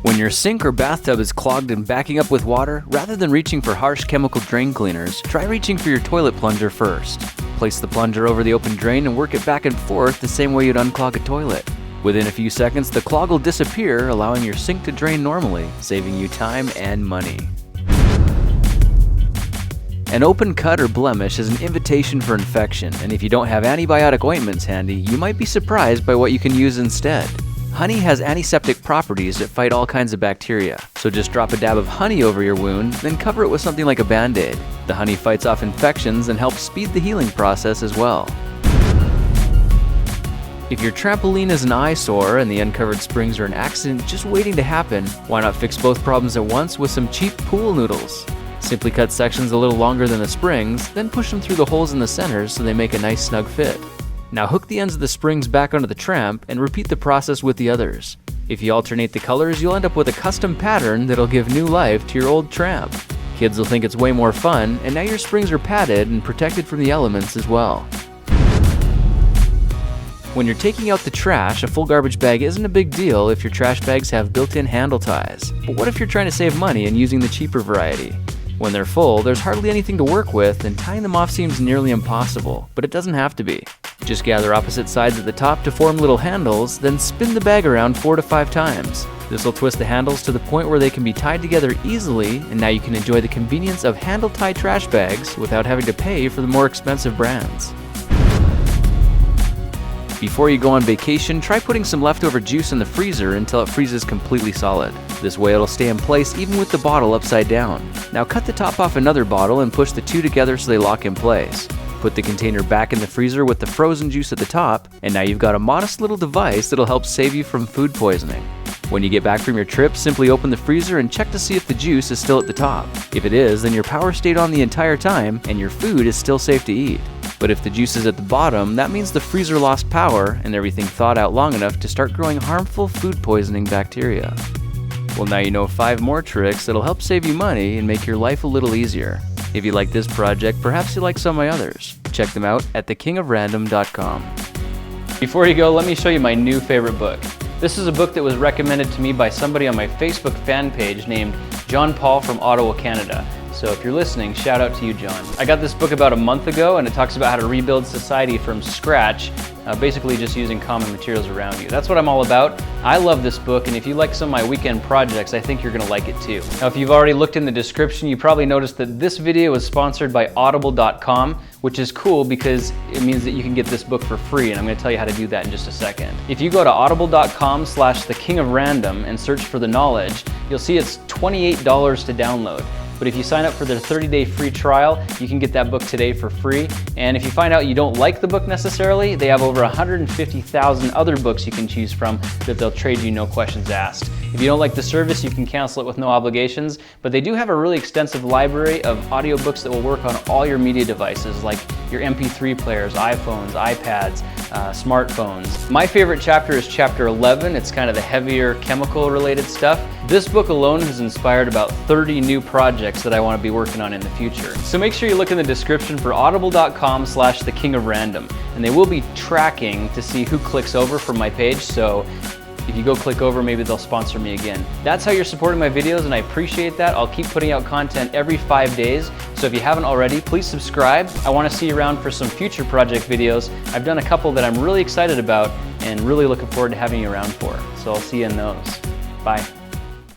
When your sink or bathtub is clogged and backing up with water, rather than reaching for harsh chemical drain cleaners, try reaching for your toilet plunger first. Place the plunger over the open drain and work it back and forth the same way you'd unclog a toilet. Within a few seconds, the clog will disappear, allowing your sink to drain normally, saving you time and money. An open cut or blemish is an invitation for infection, and if you don't have antibiotic ointments handy, you might be surprised by what you can use instead. Honey has antiseptic properties that fight all kinds of bacteria, so just drop a dab of honey over your wound, then cover it with something like a Band-Aid. The honey fights off infections and helps speed the healing process as well. If your trampoline is an eyesore and the uncovered springs are an accident just waiting to happen, why not fix both problems at once with some cheap pool noodles? Simply cut sections a little longer than the springs, then push them through the holes in the centers so they make a nice snug fit. Now hook the ends of the springs back onto the tramp and repeat the process with the others. If you alternate the colors, you'll end up with a custom pattern that'll give new life to your old tramp. Kids will think it's way more fun, and now your springs are padded and protected from the elements as well. When you're taking out the trash, a full garbage bag isn't a big deal if your trash bags have built-in handle ties. But what if you're trying to save money and using the cheaper variety? When they're full, there's hardly anything to work with, and tying them off seems nearly impossible, but it doesn't have to be. Just gather opposite sides at the top to form little handles, then spin the bag around 4 to 5 times. This will twist the handles to the point where they can be tied together easily, and now you can enjoy the convenience of handle-tie trash bags without having to pay for the more expensive brands. Before you go on vacation, try putting some leftover juice in the freezer until it freezes completely solid. This way it'll stay in place even with the bottle upside down. Now cut the top off another bottle and push the two together so they lock in place. Put the container back in the freezer with the frozen juice at the top, and now you've got a modest little device that'll help save you from food poisoning. When you get back from your trip, simply open the freezer and check to see if the juice is still at the top. If it is, then your power stayed on the entire time and your food is still safe to eat. But if the juice is at the bottom, that means the freezer lost power and everything thawed out long enough to start growing harmful food poisoning bacteria. Well, now you know 5 more tricks that'll help save you money and make your life a little easier. If you like this project, perhaps you like some of my others. Check them out at thekingofrandom.com. Before you go, let me show you my new favorite book. This is a book that was recommended to me by somebody on my Facebook fan page named John Paul from Ottawa, Canada. So if you're listening, shout out to you, John. I got this book about a month ago, and it talks about how to rebuild society from scratch, basically just using common materials around you. That's what I'm all about. I love this book, and if you like some of my weekend projects, I think you're gonna like it too. Now, if you've already looked in the description, you probably noticed that this video is sponsored by audible.com, which is cool because it means that you can get this book for free, and I'm gonna tell you how to do that in just a second. If you go to audible.com/thekingofrandom and search for The Knowledge, you'll see it's $28 to download. But if you sign up for their 30-day free trial, you can get that book today for free. And if you find out you don't like the book necessarily, they have over 150,000 other books you can choose from that they'll trade you no questions asked. If you don't like the service, you can cancel it with no obligations, but they do have a really extensive library of audiobooks that will work on all your media devices, like your MP3 players, iPhones, iPads, smartphones. My favorite chapter is chapter 11. It's kind of the heavier chemical related stuff. This book alone has inspired about 30 new projects that I want to be working on in the future. So make sure you look in the description for audible.com/thekingofrandom, and they will be tracking to see who clicks over from my page. So if you go click over, maybe they'll sponsor me again. That's how you're supporting my videos, and I appreciate that. I'll keep putting out content every 5 days. So if you haven't already, please subscribe. I want to see you around for some future project videos. I've done a couple that I'm really excited about and really looking forward to having you around for. So I'll see you in those. Bye.